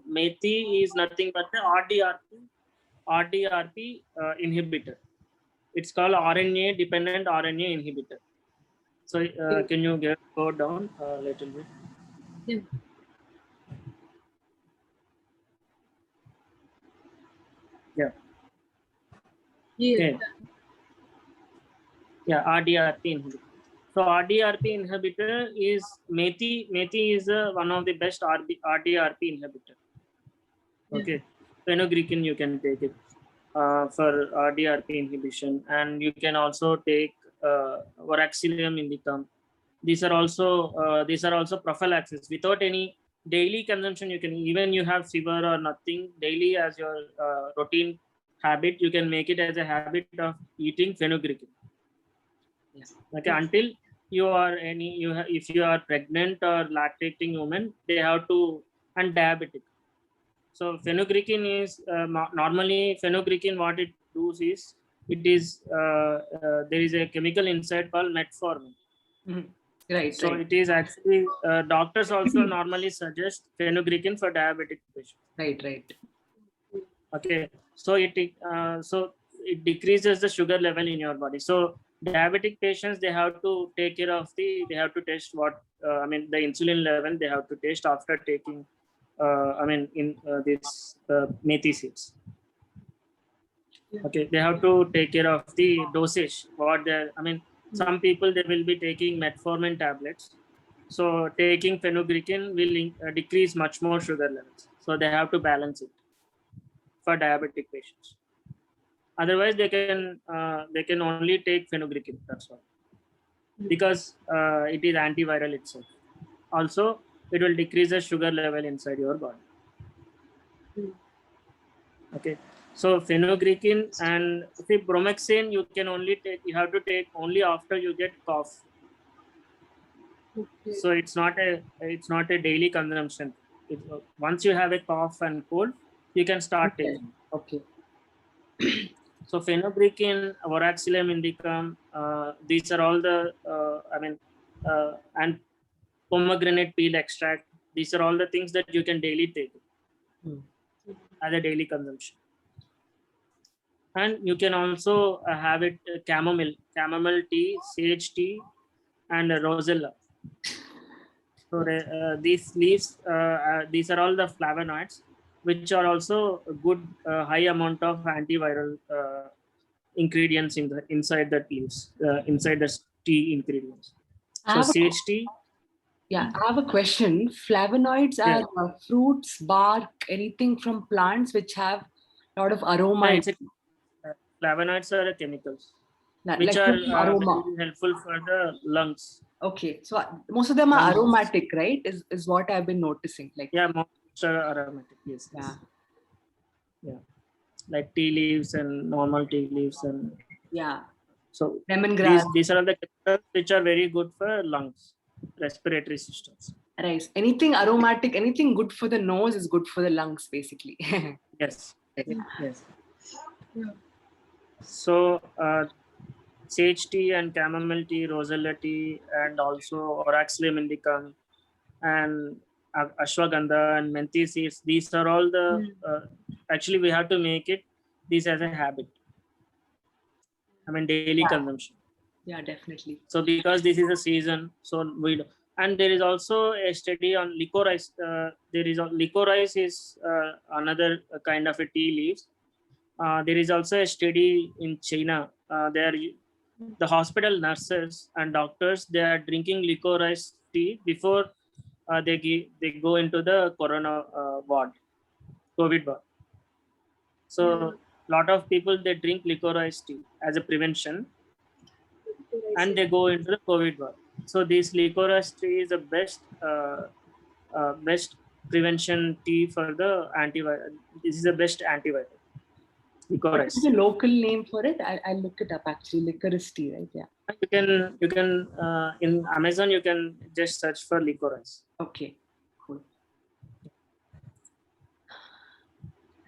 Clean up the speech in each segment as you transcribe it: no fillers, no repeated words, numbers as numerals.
methi is nothing but the RDRP inhibitor. It's called RNA dependent RNA inhibitor. So can you go down a little bit? Yeah. Okay. Yeah, RDRP inhibitor. So RDRP inhibitor is methi. Methi is one of the best RDRP inhibitor. Okay, phenogreekin you can take it for RDRP inhibition, and you can also take Varaxilum indicum. These are also prophylaxis. Without any daily consumption, you can, even you have fever or nothing, daily as your routine habit, you can make it as a habit of eating phenogreekin. Okay, until you are if you are pregnant or lactating woman, they have to, and diabetic. So phenogreekin is normally phenogreekin. What it does is, it is there is a chemical inside called metformin. Right. So it is actually doctors also normally suggest phenogreekin for diabetic patients. Right. Okay, so it decreases the sugar level in your body. So diabetic patients, they have to take care of they have to test what the insulin level they have to test after taking this methi seeds. Okay, they have to take care of the dosage. Some people, they will be taking metformin tablets. So taking phenogreekin will decrease much more sugar levels. So they have to balance it for diabetic patients. Otherwise, they can only take phenogreekin. That's all, because it is antiviral itself. Also, it will decrease the sugar level inside your body. Okay, so phenogreekin and bromhexane you can only take. You have to take only after you get cough. Okay. So it's not a daily consumption. Once you have a cough and cold, you can start taking. Okay. So phenogreekin, Varaxilum indicum, these are all the and pomegranate peel extract. These are all the things that you can daily take as a daily consumption. And you can also have it chamomile tea, sage tea, and rosella. So these leaves, these are all the flavonoids, which are also a good high amount of antiviral ingredients inside the leaves, inside the tea ingredients. So sage tea. Yeah, I have a question. Flavonoids are fruits, bark, anything from plants which have a lot of aroma. Flavonoids are chemicals which are helpful for the lungs. Okay, so most of them are aromatic, right? Is what I've been noticing. Most are aromatic. Yes. Yeah, like tea leaves and normal tea leaves and so lemongrass. These are the chemicals which are very good for lungs, respiratory systems. Right. Anything aromatic, anything good for the nose is good for the lungs, basically. Yes. Yes. So sage tea and chamomile tea, rosella tea, and also Varaxilum indicum and ashwagandha and menthi seeds. These are all the actually we have to make it this as a habit. Daily consumption. Yeah, definitely. So because this is a season, so and there is also a study on licorice. Licorice is another kind of a tea leaves. There is also a study in China. The hospital nurses and doctors, they are drinking licorice tea before they go into the corona ward, COVID ward. So lot of people, they drink licorice tea as a prevention, and they go into the COVID ward. So this licorice tea is the best prevention tea for the antiviral. This is the best antiviral. Licorice. What is the local name for it? I'll look it up actually. Licorice tea, right? Yeah. You can in Amazon you can just search for licorice. Okay, cool.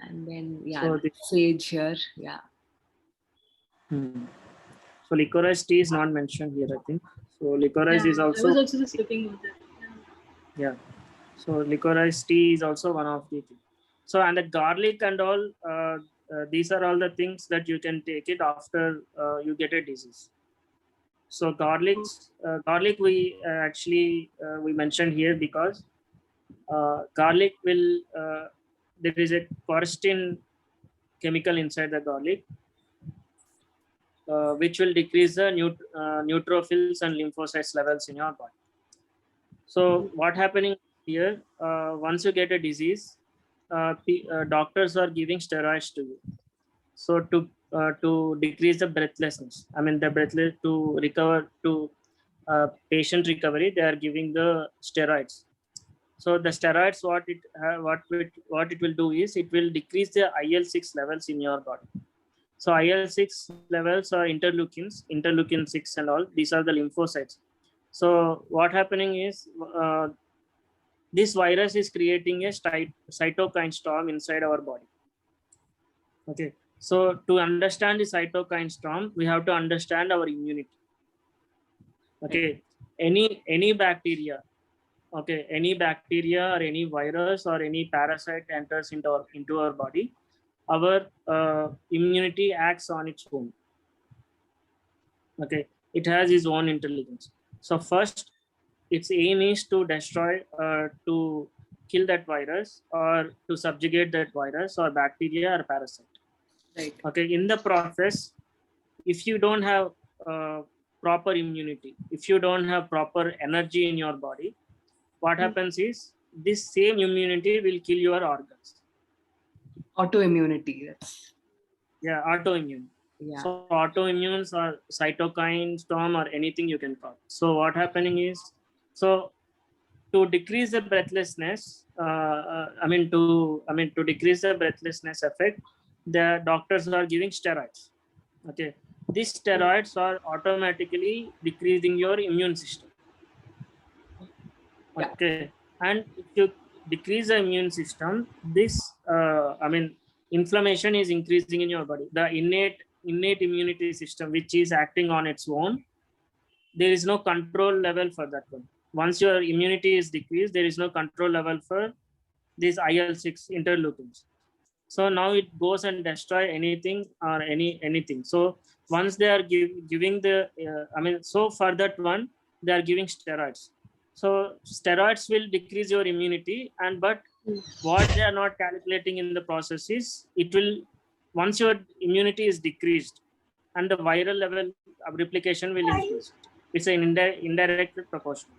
And then sage here, So licorice tea is not mentioned here, I think. So licorice is also. I was also just looking at that. Yeah. So licorice tea is also one of the things. So and the garlic and all, these are all the things that you can take it after you get a disease. So garlic we actually we mentioned here because garlic will there is a quercetin chemical inside the garlic, which will decrease the neutrophils and lymphocytes levels in your body. So what happening here, once you get a disease, doctors are giving steroids to you. So to decrease the breathlessness, I mean the breathless, to recover, to patient recovery, they are giving the steroids. So the steroids, what it will do is it will decrease the IL-6 levels in your body. So IL-6 levels are interleukin 6 and all. These are the lymphocytes. So what happening is this virus is creating a cytokine storm inside our body. Okay. So to understand the cytokine storm, we have to understand our immunity. Okay. Any bacteria, okay, any bacteria or any virus or any parasite enters into our body, our immunity acts on its own. Okay, it has its own intelligence. So first, its aim is to destroy, to kill that virus or to subjugate that virus or bacteria or parasite. Right. Okay, in the process, if you don't have proper immunity, if you don't have proper energy in your body, what happens is this same immunity will kill your organs. Autoimmunity. That's Yeah, autoimmune. yeah. So autoimmunes or cytokine storm or anything you can call. So what happening is, so to decrease the breathlessness, to decrease the breathlessness effect, the doctors are giving steroids. Okay, these steroids are automatically decreasing your immune system. Okay, and if you decrease the immune system, this inflammation is increasing in your body. The innate immunity system, which is acting on its own, there is no control level for that one. Once your immunity is decreased, there is no control level for these IL-6 interleukins. So now it goes and destroy anything or anything. So once they are giving the, so for that one, they are giving steroids. So steroids will decrease your immunity, but what they are not calculating in the process is it will, once your immunity is decreased and the viral level of replication will increase. It's an indirect proportion.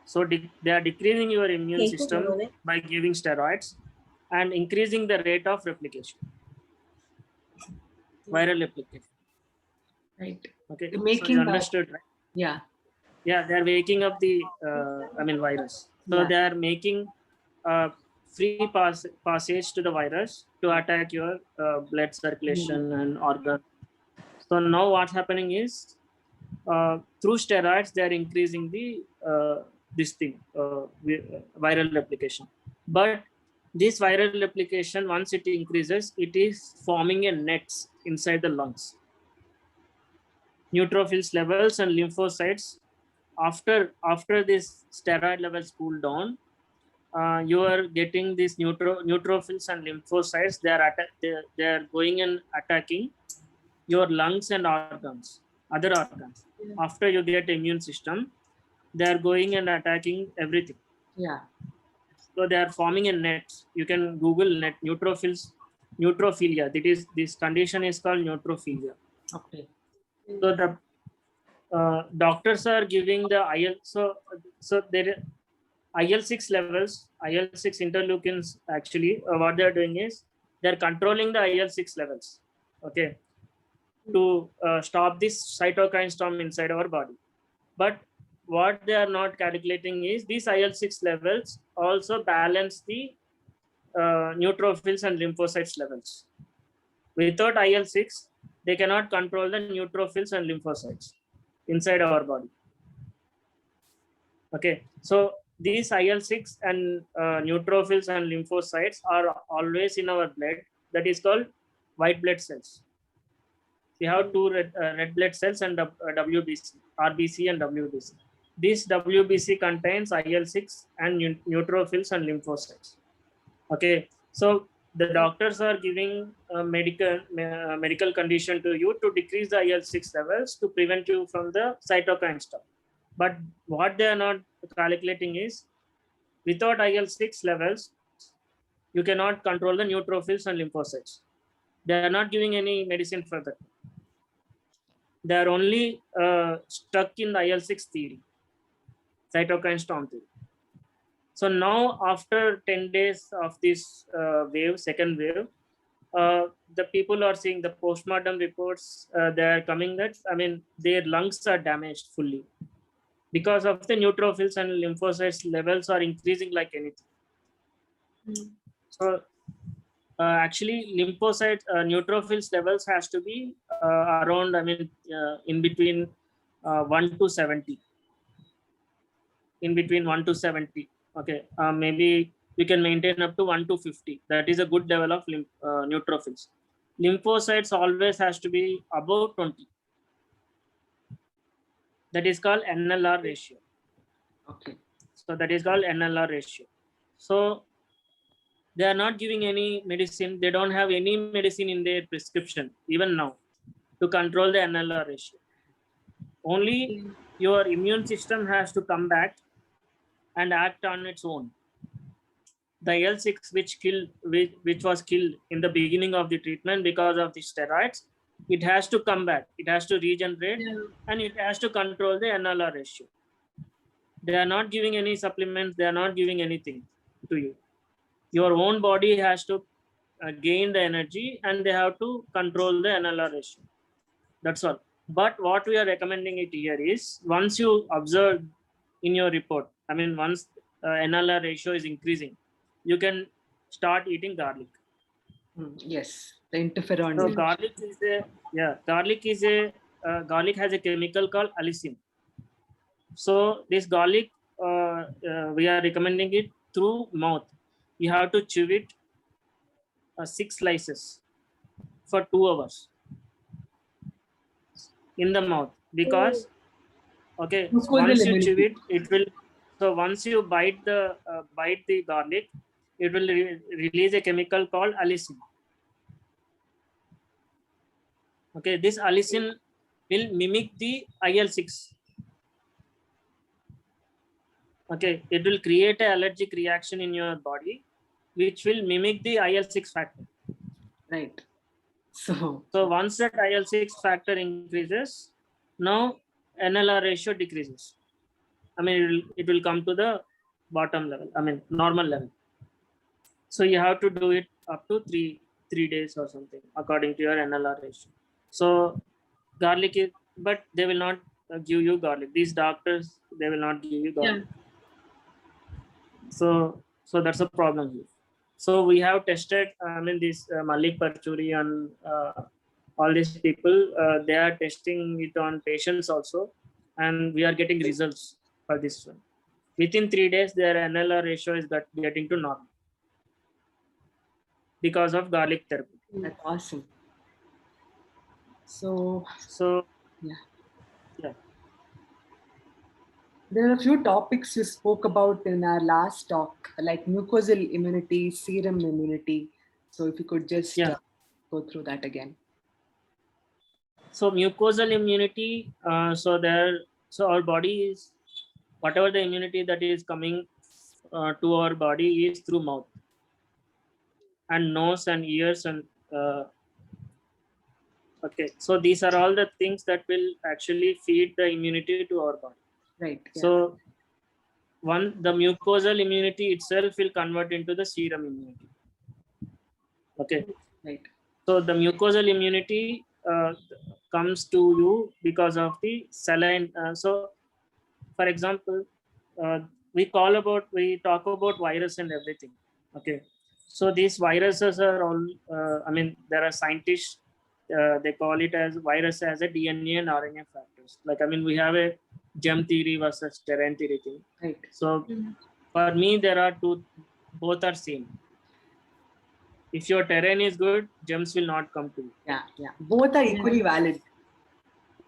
So they are decreasing your immune system by giving steroids and increasing the rate of replication, viral replication. Right. Okay, Making so you understood, right? Yeah. Yeah, they are waking up the virus. So they are making free passage to the virus to attack your blood circulation and organ. So now what's happening is through steroids they are increasing the viral replication. But this viral replication, once it increases, it is forming a nets inside the lungs. Neutrophils levels and lymphocytes, after this steroid levels cool down, you are getting these neutrophils and lymphocytes. They are going and attacking your lungs and organs, other organs. After you get immune system, they are going and attacking everything. Yeah. So they are forming a net. You can Google net neutrophilia. This condition is called neutrophilia. Okay. So the doctors are giving the IL. So there IL-6 levels, IL-6 interleukins. Actually, what they are doing is they are controlling the IL-6 levels. Okay, to stop this cytokine storm inside our body. But what they are not calculating is these IL-6 levels also balance the neutrophils and lymphocytes levels. Without IL-6, they cannot control the neutrophils and lymphocytes inside our body. Okay, so these IL-6 and neutrophils and lymphocytes are always in our blood. That is called white blood cells. We have two red blood cells and WBC, RBC and WBC. this WBC contains IL-6 and neutrophils and lymphocytes. Okay, so the doctors are giving a medical condition to you to decrease the IL-6 levels to prevent you from the cytokine storm. But what they are not calculating is, without IL-6 levels, you cannot control the neutrophils and lymphocytes. They are not giving any medicine for that. They are only stuck in the IL-6 theory, cytokine storm theory. So now, after 10 days of this second wave, the people are seeing the postmortem reports. They are coming that, I mean, their lungs are damaged fully because of the neutrophils and lymphocytes levels are increasing like anything. So actually, lymphocytes, neutrophils levels has to be around, I mean, in between 1 to 70. In between 1 to 70. Okay, maybe we can maintain up to 1 to 50. That is a good level of neutrophils. Lymphocytes always has to be above 20. That is called NLR ratio. Okay. So that is called NLR ratio. So they are not giving any medicine. They don't have any medicine in their prescription, even now, to control the NLR ratio. Only your immune system has to come back and act on its own. The IL-6 which was killed in the beginning of the treatment because of the steroids, it has to come back. It has to regenerate, and it has to control the NLR ratio. They are not giving any supplements. They are not giving anything to you. Your own body has to gain the energy, and they have to control the NLR ratio. That's all. But what we are recommending it here is, once you observe in your report, I mean, once NLR ratio is increasing, you can start eating garlic. Yes, the interferon. So garlic has a chemical called allicin. So this garlic, we are recommending it through mouth. You have to chew it 6 slices for 2 hours in the mouth, because okay, once you chew it, it will. So once you bite the garlic, it will release a chemical called allicin. Okay, this allicin will mimic the IL-6. Okay, it will create an allergic reaction in your body, which will mimic the IL-6 factor. Right. So once that IL-6 factor increases, now NLR ratio decreases. I mean, it will come to the bottom level, I mean, normal level. So you have to do it up to three days or something, according to your NLR ratio. So garlic is, but they will not give you garlic. These doctors, they will not give you garlic. So that's a problem here. So we have tested, I mean, this Malik Parchuri and all these people, they are testing it on patients also, and we are getting results for this one. Within 3 days, their NLR ratio is getting to normal because of garlic therapy. That's awesome. So yeah. There are a few topics you spoke about in our last talk, like mucosal immunity, serum immunity. So if you could just go through that again. So mucosal immunity, so our body is, whatever the immunity that is coming to our body is through mouth and nose and ears and okay. So these are all the things that will actually feed the immunity to our body. Right. Yeah. So the mucosal immunity itself will convert into the serum immunity. Okay. Right. So the mucosal immunity comes to you because of the saline. So for example, we talk about virus and everything. Okay. So these viruses are all, I mean, there are scientists, they call it as virus as a DNA and RNA factors. Like, I mean, we have a germ theory versus terrain theory thing. Right. So for me, there are both are same. If your terrain is good, germs will not come to you. Yeah. Both are equally valid.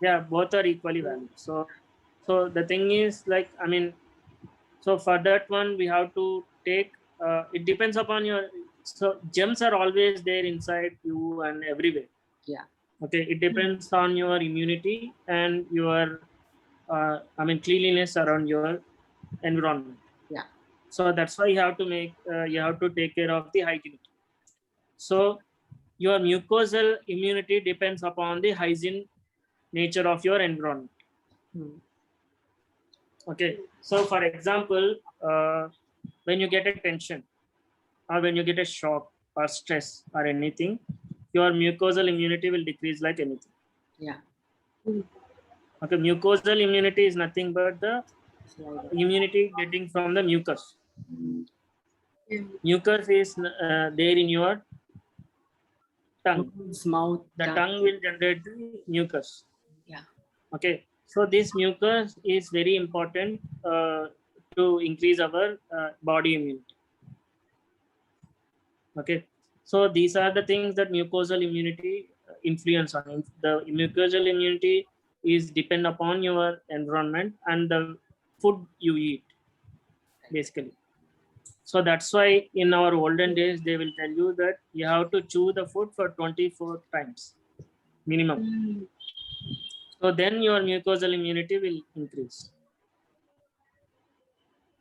Yeah, both are equally valid. So So the thing is like, I mean, so for that one, we have to take, it depends upon your, so germs are always there inside you and everywhere. Yeah. Okay. It depends on your immunity and your, I mean, cleanliness around your environment. Yeah. So that's why you have to make, you have to take care of the hygiene. So your mucosal immunity depends upon the hygiene nature of your environment. Okay. So for example, when you get a tension or when you get a shock or stress or anything, your mucosal immunity will decrease like anything. Yeah. Okay. Mucosal immunity is nothing but the immunity getting from the mucus. Mucus is there in your tongue. Mouth. The tongue will generate the mucus. Yeah. Okay. So this mucus is very important to increase our body immunity. Okay. So these are the things that mucosal immunity influence on. The mucosal immunity is depend upon your environment and the food you eat, basically. So that's why in our olden days, they will tell you that you have to chew the food for 24 times minimum. So then your mucosal immunity will increase.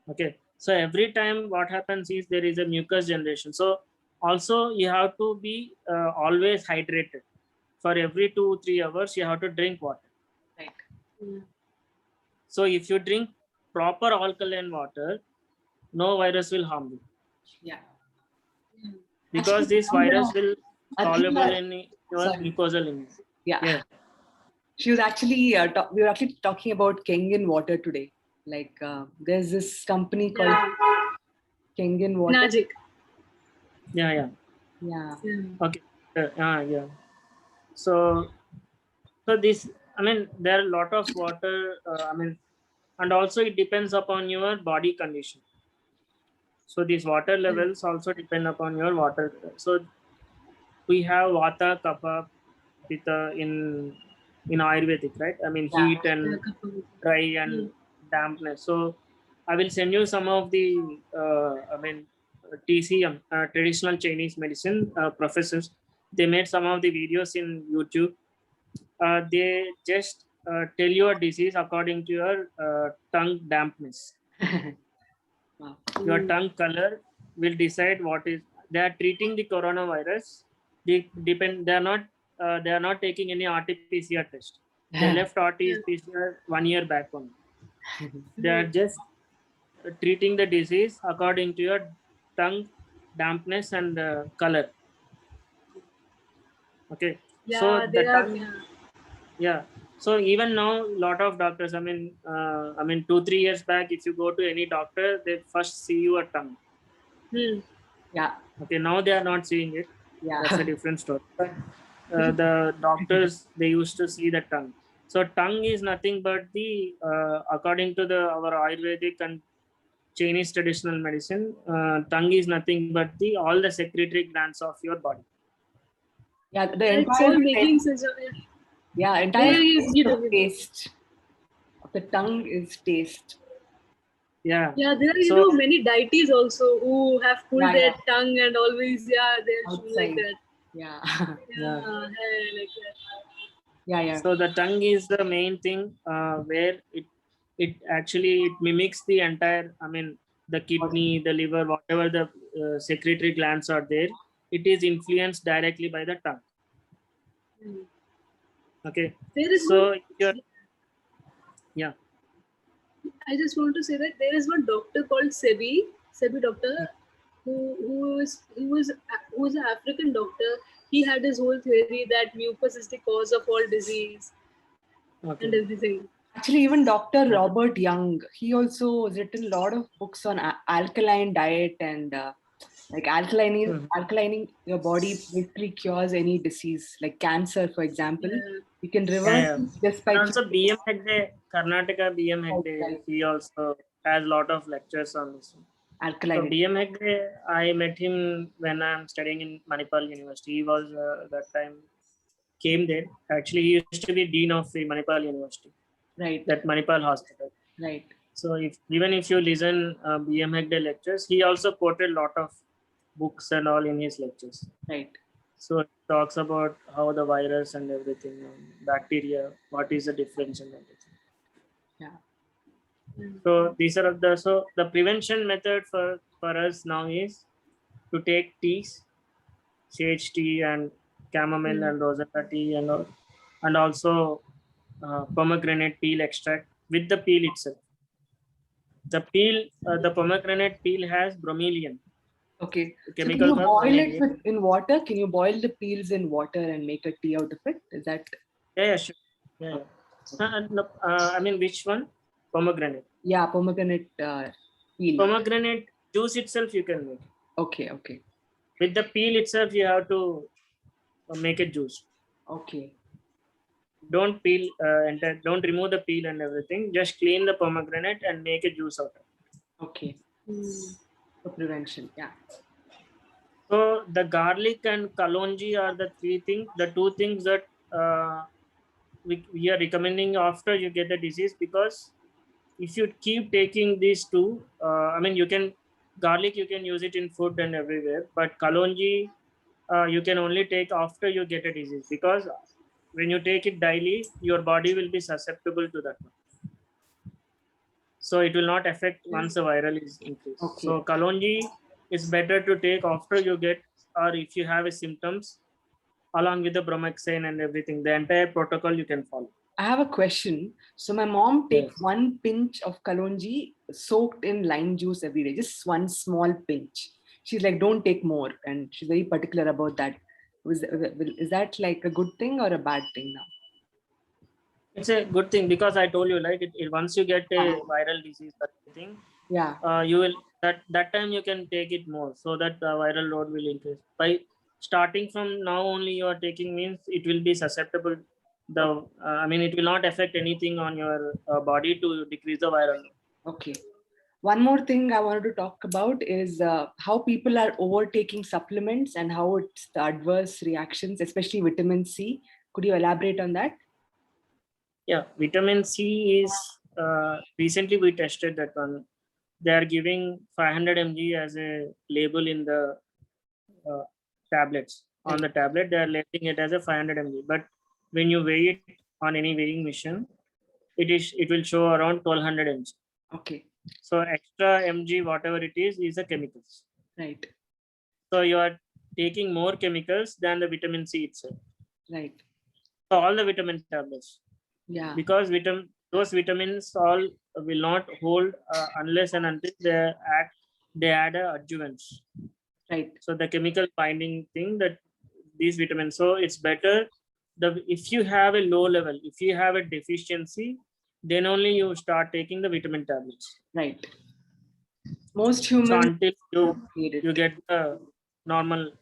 Okay. So every time what happens is there is a mucus generation. So also you have to be always hydrated. For every 2-3 hours, you have to drink water. Right. So if you drink proper alkaline water, no virus will harm you. Yeah. Because Actually, this virus will soluble Athena- in your mucosal immunity. Yeah. Yeah. She was actually, we were actually talking about Kangen water today. Like there's this company called Kangen Water. Magic. Yeah. Yeah. Okay. Yeah. So this, I mean, there are a lot of water, I mean, and also it depends upon your body condition. So these water levels also depend upon your water. So we have Vata, Kapha, Pitta in Ayurvedic, right? I mean, heat and dry and dampness. So I will send you some of the, I mean, TCM, traditional Chinese medicine professors. They made some of the videos in YouTube. They just tell your disease according to your tongue dampness. Wow. Your tongue color will decide what is. They are treating the coronavirus. They are not taking any RT-PCR test. They left RT-PCR 1 year back on. They are just treating the disease according to your tongue dampness and color. Okay. Yeah, so they the are. tongue, yeah. So even now, a lot of doctors. I mean, 2-3 years back, if you go to any doctor, they first see your tongue. Yeah. Okay. Now they are not seeing it. Yeah. That's a different story. But, the doctors, they used to see the tongue. So tongue is nothing but the according to our Ayurvedic and Chinese traditional medicine, tongue is nothing but the all the secretory glands of your body. Yeah. The It's all entire making sense. Yeah, entire Yeah, taste. The tongue is taste. Yeah. Yeah, there are many deities also who have pulled their tongue and always they're like that. Yeah. Like that. Yeah. So the tongue is the main thing where it actually it mimics the entire. I mean, the kidney, the liver, whatever the secretory glands are there, it is influenced directly by the tongue. Okay. There is yeah. I just want to say that there is one doctor called Sebi doctor, who was an African doctor. He had his whole theory that mucus is the cause of all disease and everything. Actually, even Dr. Robert Young, he also has written a lot of books on alkaline diet and like alkalining your body basically cures any disease, like cancer, for example. You can reverse just by. Also, BM Hegde, Karnataka BM Hegde, he also has a lot of lectures on this. Alkaline. So BM Hegde, I met him when I'm studying in Manipal University. He was that time came there. Actually, he used to be dean of the Manipal University. Right. that Manipal hospital. Right. So even if you listen B.M. Hegde lectures, he also quoted a lot of books and all in his lectures. Right. So it talks about how the virus and everything, bacteria, what is the difference and everything. Yeah. So these are the prevention method for us now is to take teas, sage tea and chamomile and rosetta tea and all, and also pomegranate peel extract with the peel itself. The peel, the pomegranate peel has bromelain. Okay. So can Chemical you of boil it bromelain. in water? Can you boil the peels in water and make a tea out of it? Is that? Yeah, sure. Yeah. I mean, which one? Pomegranate. Yeah, pomegranate peel. Pomegranate juice itself you can make. Okay. Okay. With the peel itself, you have to make a juice. Okay. Don't peel don't remove the peel and everything. Just clean the pomegranate and make a juice out of it. Okay. For prevention. Yeah. So the garlic and kalonji are the two things that we are recommending after you get the disease, because if you keep taking these two, I mean, garlic you can use it in food and everywhere, but kalonji you can only take after you get a disease, because when you take it daily, your body will be susceptible to that one. So it will not affect once the viral is increased. Okay. So kalonji is better to take after you get, or if you have a symptoms, along with the bromoxane and everything. The entire protocol you can follow. I have a question. So my mom takes Yes. 1 pinch of kalonji soaked in lime juice every day, just one small pinch. She's like, don't take more. And she's very particular about that. Is that like a good thing or a bad thing now? It's a good thing, because I told you, like once you get a viral disease or anything, Yeah. you will that time you can take it more, so that the viral load will increase. By starting from now only you are taking, means it will be susceptible. I mean, it will not affect anything on your body to decrease the viral load. Okay. One more thing I wanted to talk about is how people are overtaking supplements and how it's the adverse reactions, especially vitamin C. Could you elaborate on that? Yeah, vitamin C is recently we tested that one. They are giving 500 mg as a label in the tablets. On the tablet, they are letting it as a 500 mg. But when you weigh it on any weighing machine, it will show around 1200 mg. Okay. So extra mg, whatever it is a chemicals. Right. So you are taking more chemicals than the vitamin C itself. Right. So all the vitamin tablets. Yeah. Because those vitamins all will not hold unless and until they add a adjuvants. Right. So the chemical binding thing that these vitamins. So it's better if you have a low level, if you have a deficiency, then only you start taking the vitamin tablets. Right. Most humans. So until you get the normal.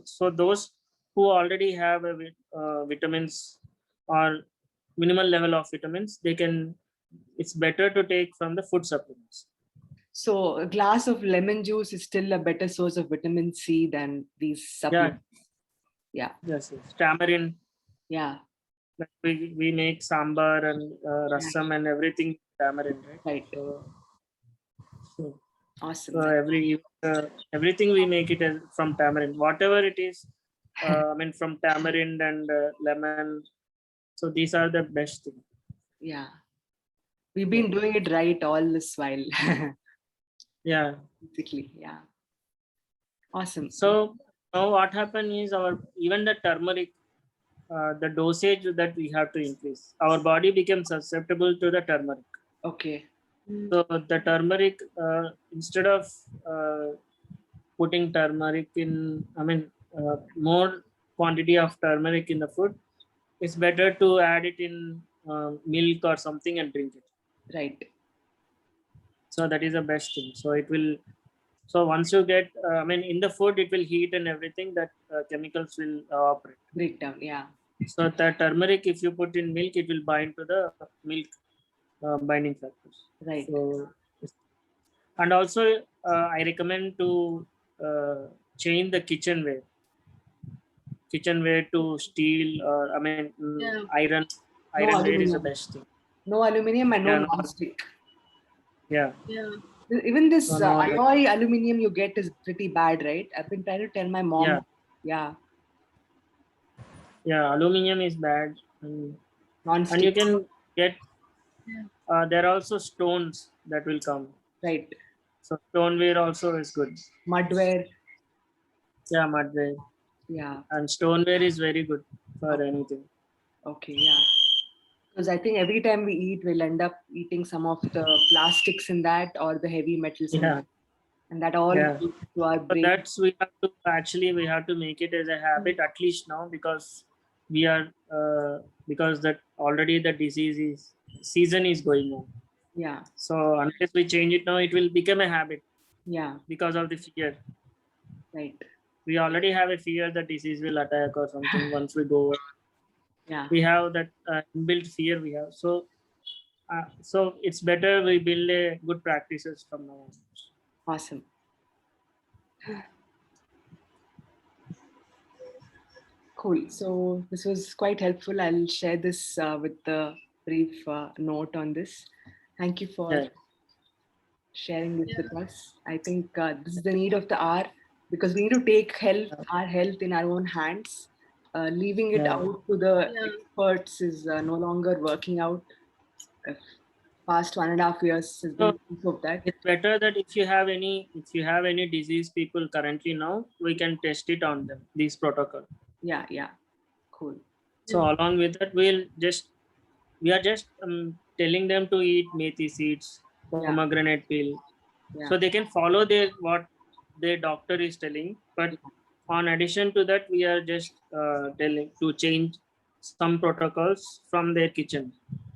So those who already have a vitamins or minimal level of vitamins, it's better to take from the food supplements. So a glass of lemon juice is still a better source of vitamin C than these supplements. Yeah. Yes. Tamarind. Yeah. We make sambar and rasam and everything tamarind, right? Right. So awesome. Everything we make it from tamarind, whatever it is. I mean, from tamarind and lemon. So these are the best things. Yeah. We've been doing it right all this while. Yeah. Basically, yeah. Awesome. So now what happened is even the turmeric, the dosage that we have to increase. Our body becomes susceptible to the turmeric. Okay. So the turmeric, instead of putting turmeric in, I mean, more quantity of turmeric in the food, it's better to add it in milk or something and drink it. Right. So that is the best thing. So once you get, I mean, in the food, it will heat and everything, that chemicals will operate. Break down, yeah. So the turmeric, if you put in milk, it will bind to the milk binding factors. Right. So, and also, I recommend to change the kitchenware to steel, or I mean, iron. ironware is the aluminum. best thing. No aluminum and no Yeah, no. non-stick. Yeah. Yeah. Even this No, no, alloy aluminum you get is pretty bad, right? I've been trying to tell my mom. Yeah. Yeah, Yeah, aluminium is bad. And you non-stick. can get, Yeah. there are also stones that will come. Right. So stoneware also is good. Mudware. Yeah, mudware. Yeah. And stoneware is very good for anything. Okay. Yeah. Because I think every time we eat, we'll end up eating some of the plastics in that or the heavy metals in Yeah. that. And that all Yeah. goes to our But brain. that's, we have to make it as a habit at least now, because we are because that already the season is going on. Yeah. So unless we change it now, it will become a habit Yeah. because of the fear. Right. We already have a fear that disease will attack or something once we go. Yeah. We have that inbuilt fear we have. So it's better we build a good practices from now on. Awesome. Cool. So this was quite helpful. I'll share this with the brief note on this. Thank you for Yeah. sharing this with us. I think this is the need of the hour, because we need to take our health in our own hands. Leaving it Yeah. out to the Yeah. experts is no longer working out. Past 1.5 years has been proof of that. It's better that if you have any disease people currently now, we can test it on them, these protocol. Yeah, yeah. Cool. So along with that, we are just telling them to eat methi seeds, pomegranate peel, Yeah. so they can follow what their doctor is telling. But on addition to that, we are just telling to change some protocols from their kitchen.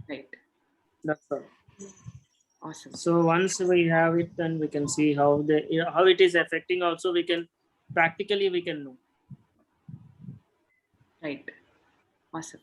Right. That's all. Awesome. So once we have it, then we can see how it is affecting. Also, we can practically know. Right. Awesome.